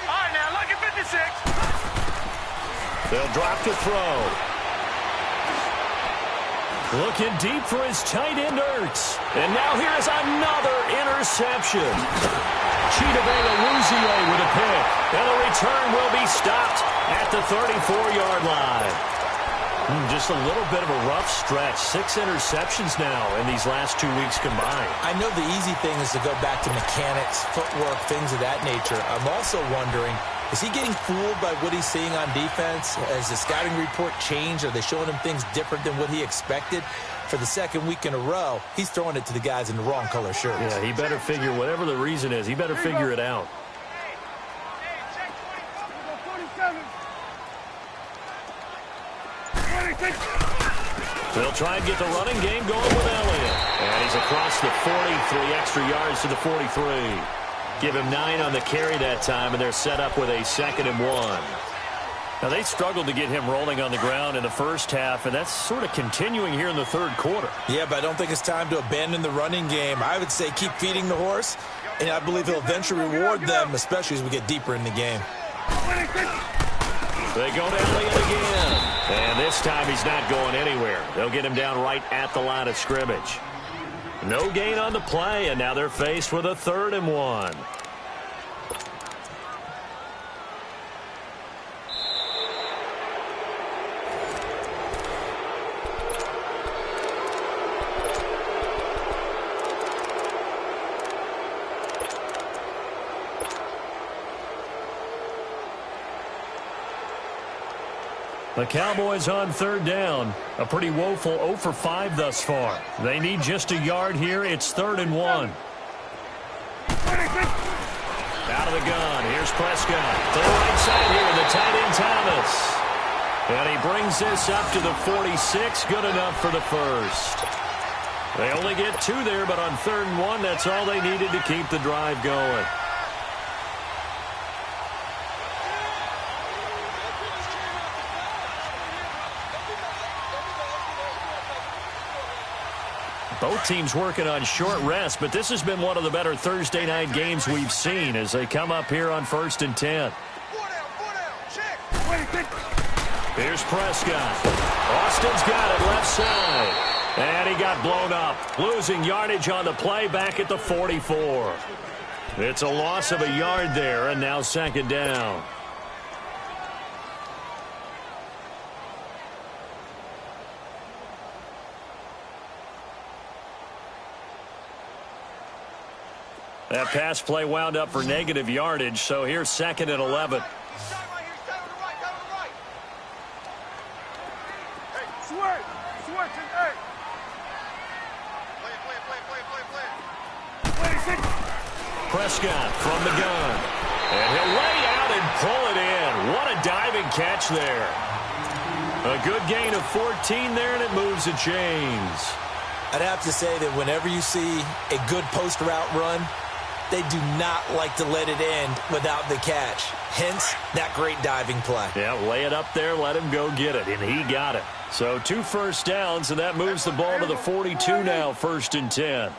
All right, now look at 56. They'll drop to throw. Looking deep for his tight end, Ertz. And now here's another interception. Chidobe with a pick. And the return will be stopped at the 34-yard line. Just a little bit of a rough stretch. 6 interceptions now in these last 2 weeks combined. I know the easy thing is to go back to mechanics, footwork, things of that nature. I'm also wondering, is he getting fooled by what he's seeing on defense? Has the scouting report changed? Are they showing him things different than what he expected? For the second week in a row, he's throwing it to the guys in the wrong color shirts. Yeah, he better figure, whatever the reason is, he better figure it out. They'll try and get the running game going with Elliott. And he's across the 40, 3 extra yards to the 43. Give him 9 on the carry that time, and they're set up with a 2nd and 1. Now, they struggled to get him rolling on the ground in the first half, and that's sort of continuing here in the third quarter. Yeah, but I don't think it's time to abandon the running game. I would say keep feeding the horse, and I believe he'll eventually reward them, especially as we get deeper in the game. They go to Elliott again. And this time he's not going anywhere. They'll get him down right at the line of scrimmage. No gain on the play, and now they're faced with a 3rd and 1. The Cowboys on 3rd down. A pretty woeful 0 for 5 thus far. They need just a yard here. It's 3rd and 1. Out of the gun. Here's Prescott. To the right side here, the tight end Thomas. And he brings this up to the 46. Good enough for the first. They only get 2 there, but on 3rd and 1, that's all they needed to keep the drive going. Both teams working on short rest, but this has been one of the better Thursday night games we've seen as they come up here on 1st and 10. Here's Prescott. Austin's got it left side. And he got blown up. Losing yardage on the play back at the 44. It's a loss of a yard there, and now 2nd down. That pass play wound up for negative yardage, so here's 2nd and 11. Prescott from the gun. And he'll lay out and pull it in. What a diving catch there. A good gain of 14 there, and it moves the chains. I'd have to say that whenever you see a good post route run, they do not like to let it end without the catch. Hence, that great diving play. Yeah, lay it up there, let him go get it, and he got it. So 2 first downs, and that moves the ball to the 42 now, 1st and 10.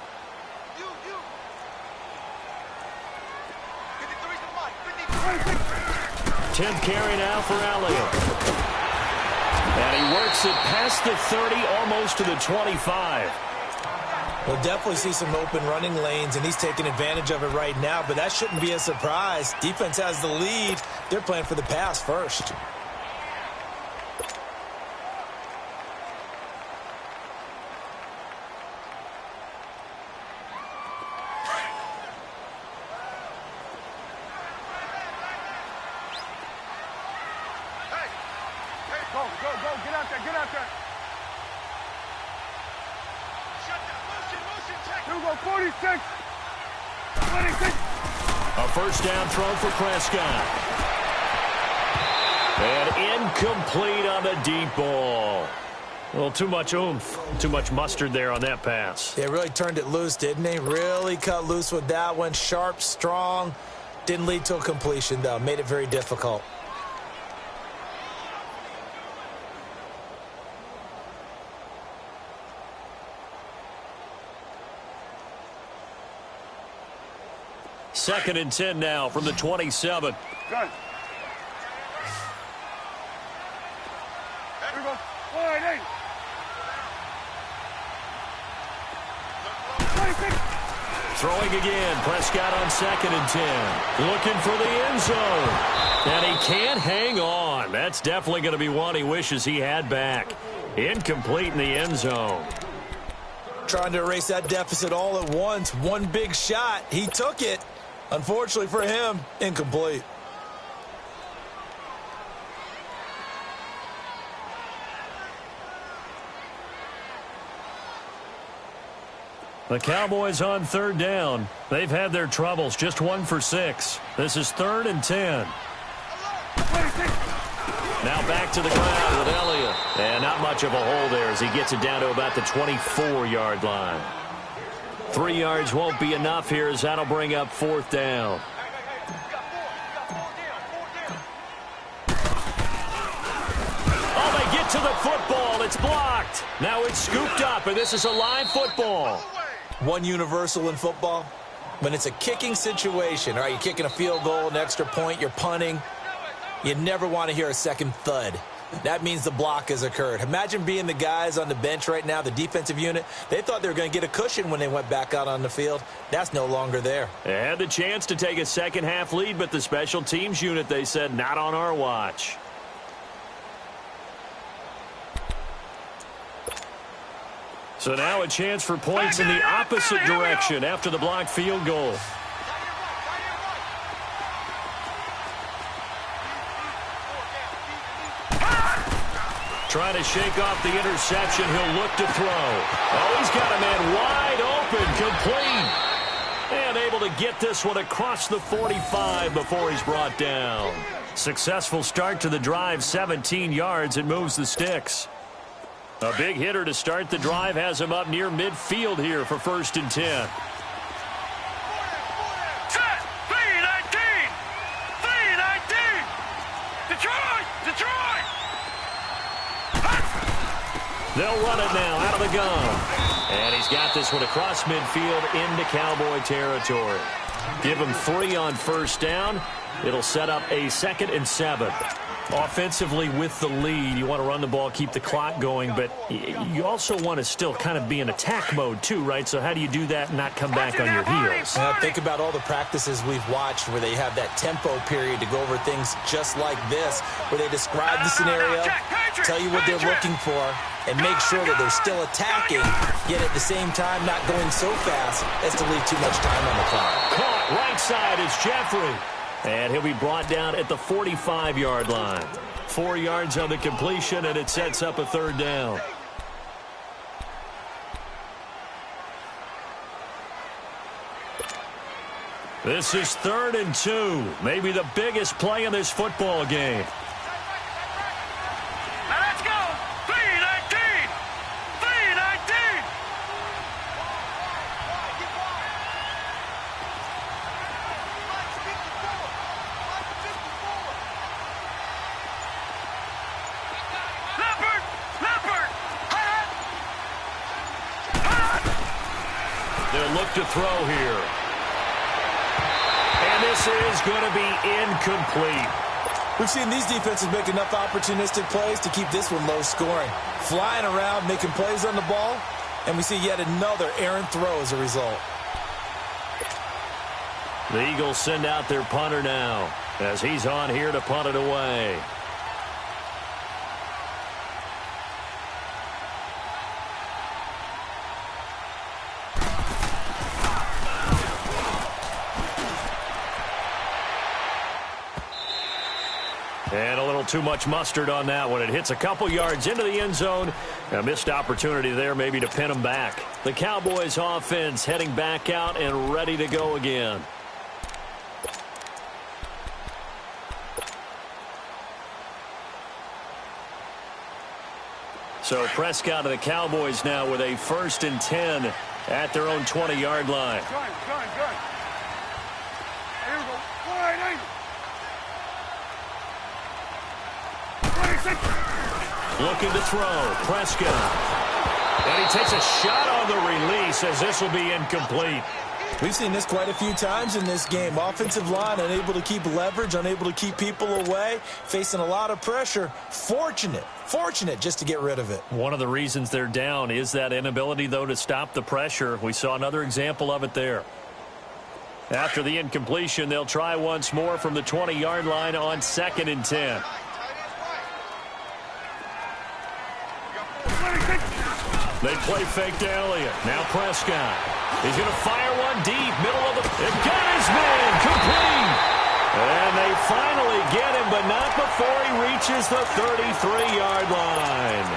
10th carry now for Elliott. And he works it past the 30, almost to the 25. We'll definitely see some open running lanes, and he's taking advantage of it right now, but that shouldn't be a surprise. Defense has the lead. They're playing for the pass first. Go, get out there, get out there. You go 46. 26. A first down throw for Prescott. And incomplete on the deep ball. Well, too much oomph, too much mustard there on that pass. They really turned it loose, didn't they? Really cut loose with that one. Sharp, strong. Didn't lead to a completion, though. Made it very difficult. Second and 10 now from the 27. Good. Here we go. 26. Throwing again. Prescott on 2nd and 10. Looking for the end zone. And he can't hang on. That's definitely going to be one he wishes he had back. Incomplete in the end zone. Trying to erase that deficit all at once. One big shot. He took it. Unfortunately for him, incomplete. The Cowboys on 3rd down. They've had their troubles. Just 1 for 6. This is 3rd and 10. Now back to the ground with Elliott. And not much of a hole there as he gets it down to about the 24-yard line. 3 yards won't be enough here as that'll bring up 4th down. Oh, they get to the football. It's blocked. Now it's scooped up, and this is a live football. One universal in football, when it's a kicking situation, all right, you're kicking a field goal, an extra point, you're punting, you never want to hear a second thud. That means the block has occurred. Imagine being the guys on the bench right now, the defensive unit. They thought they were going to get a cushion when they went back out on the field. That's no longer there. They had the chance to take a second-half lead, but the special teams unit, they said, not on our watch. So now a chance for points in the opposite direction after the blocked field goal. Trying to shake off the interception. He'll look to throw. Oh, he's got a man wide open, complete. And able to get this one across the 45 before he's brought down. Successful start to the drive, 17 yards. It moves the sticks. A big hitter to start the drive has him up near midfield here for 1st and 10. Set! 3-19! 3-19! Detroit! Detroit! They'll run it now out of the gun. And he's got this one across midfield into Cowboy territory. Give him 3 on 1st down. It'll set up a 2nd and 7. Offensively with the lead, you want to run the ball, keep the clock going, but you also want to still kind of be in attack mode too, right? So how do you do that and not come back on your heels? Think about all the practices we've watched where they have that tempo period to go over things just like this, where they describe the scenario, tell you what they're looking for, and make sure that they're still attacking, yet at the same time not going so fast as to leave too much time on the clock. Caught right side is Jeffrey. And he'll be brought down at the 45-yard line. 4 yards on the completion, and it sets up a 3rd down. This is 3rd and 2. Maybe the biggest play in this football game. Now let's go! 3-19! 3-19! Leopard! Leopard! They'll look to throw here. And this is going to be incomplete. We've seen these defenses make enough opportunistic plays to keep this one low scoring. Flying around, making plays on the ball, and we see yet another errant throw as a result. The Eagles send out their punter now as he's on here to punt it away. And a little too much mustard on that one. It hits a couple yards into the end zone. A missed opportunity there maybe to pin them back. The Cowboys offense heading back out and ready to go again. So Prescott of the Cowboys now with a 1st and 10 at their own 20-yard line. Gun. Here we go. 4-8-8. 26. Looking to throw. Prescott. And he takes a shot on the release as this will be incomplete. We've seen this quite a few times in this game. Offensive line unable to keep leverage, unable to keep people away, facing a lot of pressure. Fortunate just to get rid of it. One of the reasons they're down is that inability, though, to stop the pressure. We saw another example of it there. After the incompletion, they'll try once more from the 20-yard line on 2nd and 10. They play fake to Elliott. Now Prescott. He's going to fire one deep. Middle of the... It got his man. Complete. And they finally get him, but not before he reaches the 33-yard line.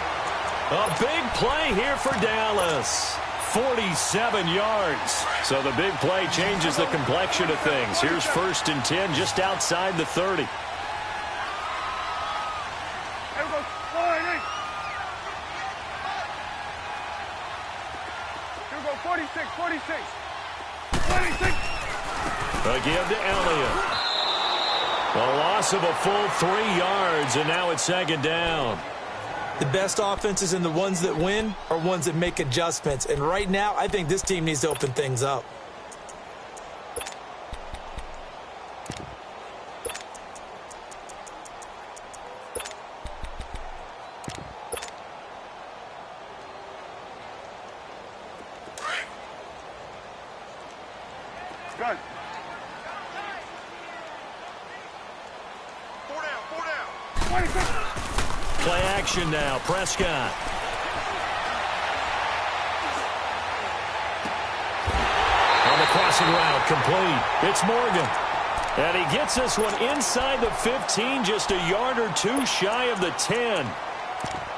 A big play here for Dallas. 47 yards. So the big play changes the complexion of things. Here's 1st and 10 just outside the 30. Here we go, 46. Again to Elliott. A loss of a full 3 yards, and now it's 2nd down. The best offenses and the ones that win are ones that make adjustments. And right now, I think this team needs to open things up. Gun. 26. Play action now. Prescott. On the crossing route, complete. It's Morgan. And he gets this one inside the 15, just a yard or two shy of the 10.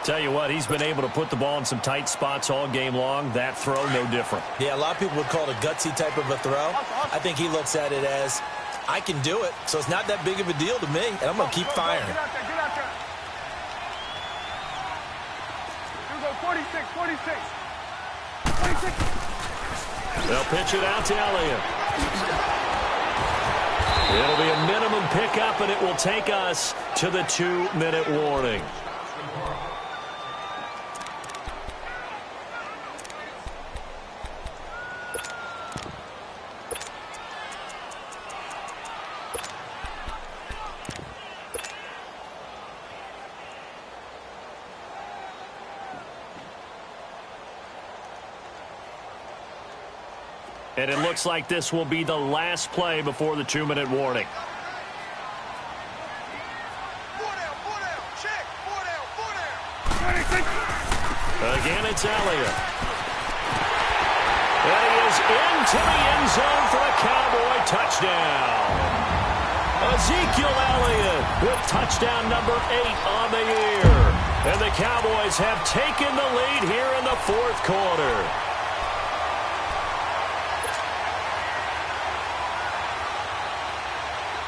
Tell you what, he's been able to put the ball in some tight spots all game long. That throw, no different. Yeah, a lot of people would call it a gutsy type of a throw. I think he looks at it as, I can do it, so it's not that big of a deal to me, and I'm going to keep firing. Get out there. Here we go, 46. They'll pitch it out to Elliott. It'll be a minimum pickup, and it will take us to the 2-minute warning. And it looks like this will be the last play before the 2-minute warning. Again, it's Elliott. And he is into the end zone for a Cowboy touchdown. Ezekiel Elliott with touchdown number 8 on the year. And the Cowboys have taken the lead here in the 4th quarter.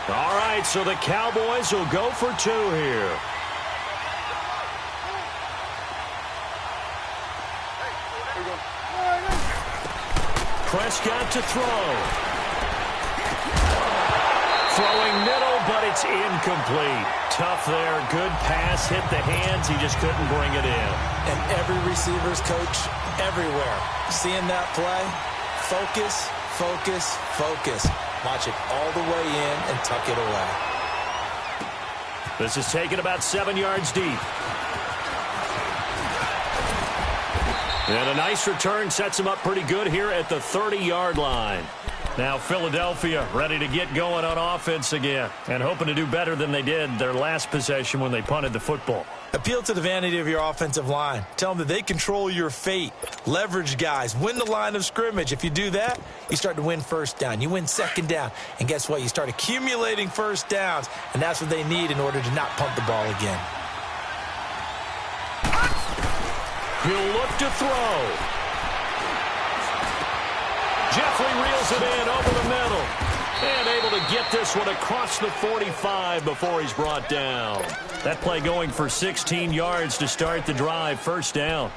All right, so the Cowboys will go for 2 here. Prescott to throw. Throwing middle, but it's incomplete. Tough there. Good pass. Hit the hands. He just couldn't bring it in. And every receiver's coach everywhere. Seeing that play, focus, focus, focus. Watch it all the way in and tuck it away. This is taken about 7 yards deep. And a nice return sets him up pretty good here at the 30-yard line. Now Philadelphia ready to get going on offense again and hoping to do better than they did their last possession when they punted the football. Appeal to the vanity of your offensive line. Tell them that they control your fate. Leverage guys. Win the line of scrimmage. If you do that, you start to win 1st down. You win 2nd down. And guess what? You start accumulating 1st downs. And that's what they need in order to not punt the ball again. He'll look to throw. Jeffrey reels it in over the middle. And able to get this one across the 45 before he's brought down. That play going for 16 yards to start the drive. 1st down.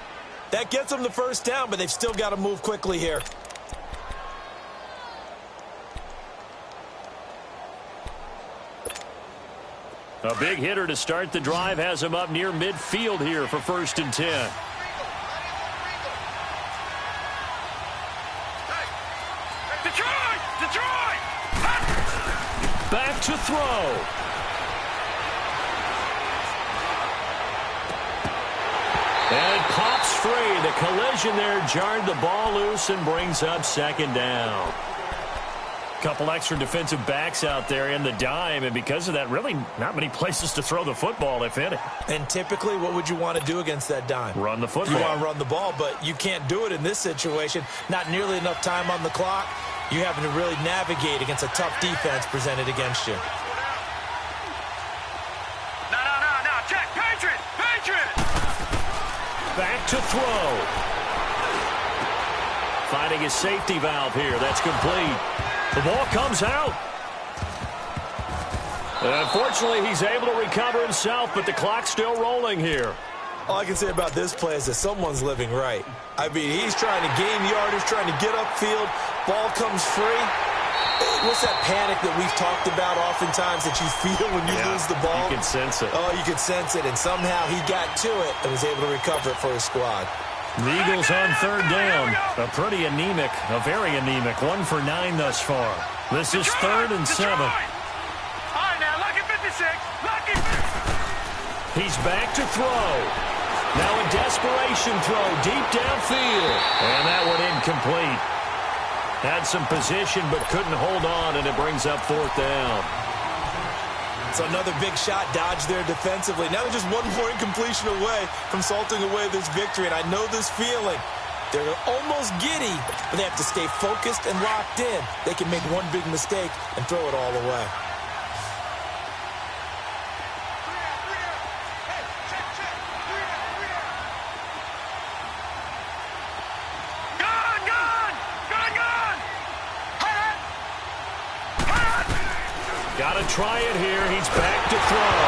That gets them the 1st down, but they've still got to move quickly here. A big hitter to start the drive has him up near midfield here for 1st and 10. Back to throw. And it pops free. The collision there jarred the ball loose and brings up 2nd down. couple extra defensive backs out there in the dime, and because of that, really not many places to throw the football, if any. And typically, what would you want to do against that dime? Run the football. You want to run the ball, but you can't do it in this situation. Not nearly enough time on the clock. You having to really navigate against a tough defense presented against you. No. Check. Patriot. Back to throw. Finding his safety valve here. That's complete. The ball comes out. Unfortunately, he's able to recover himself, but the clock's still rolling here. All I can say about this play is that someone's living right. I mean, he's trying to gain yardage, trying to get upfield. Ball comes free. What's that panic that we've talked about oftentimes that you feel when you lose the ball? You can sense it. Oh, you can sense it, and somehow he got to it and was able to recover it for his squad. The Eagles on third down. A very anemic 1 for 9 thus far. This is 3rd and 7. All right, now, lucky 56. Lucky 56. He's back to throw. Now a desperation throw deep downfield. And that one incomplete. Had some position but couldn't hold on, and it brings up 4th down. So another big shot dodged there defensively. Now they're just one more incompletion away from salting away this victory. And I know this feeling. They're almost giddy, but they have to stay focused and locked in. They can make one big mistake and throw it all away. Got to try it here. He's back to throw.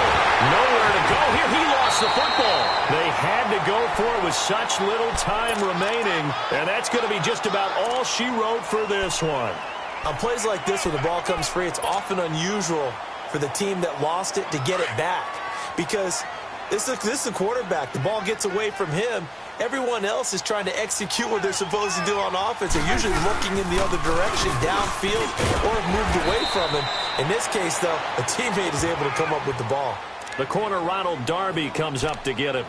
Nowhere to go here. He lost the football. They had to go for it with such little time remaining, and that's going to be just about all she wrote for this one. On plays like this where the ball comes free, it's often unusual for the team that lost it to get it back because this is a quarterback. The ball gets away from him. Everyone else is trying to execute what they're supposed to do on offense. They're usually looking in the other direction, downfield, or have moved away from him. In this case, though, a teammate is able to come up with the ball. The corner, Ronald Darby, comes up to get it.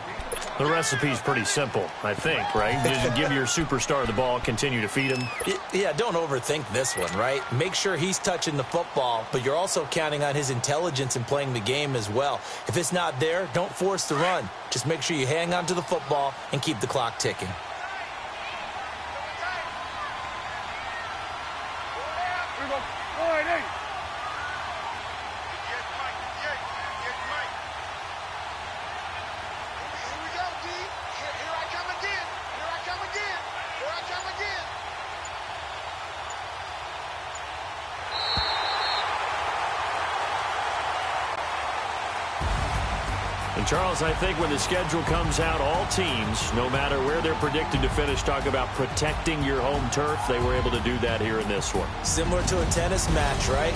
The recipe's pretty simple, I think, right? Just give your superstar the ball, continue to feed him. Yeah, don't overthink this one, right? Make sure he's touching the football, but you're also counting on his intelligence in playing the game as well. If it's not there, don't force the run. Just make sure you hang on to the football and keep the clock ticking. Here we go. 4-8. And Charles, I think when the schedule comes out, all teams, no matter where they're predicted to finish, talk about protecting your home turf. They were able to do that here in this one. Similar to a tennis match, right?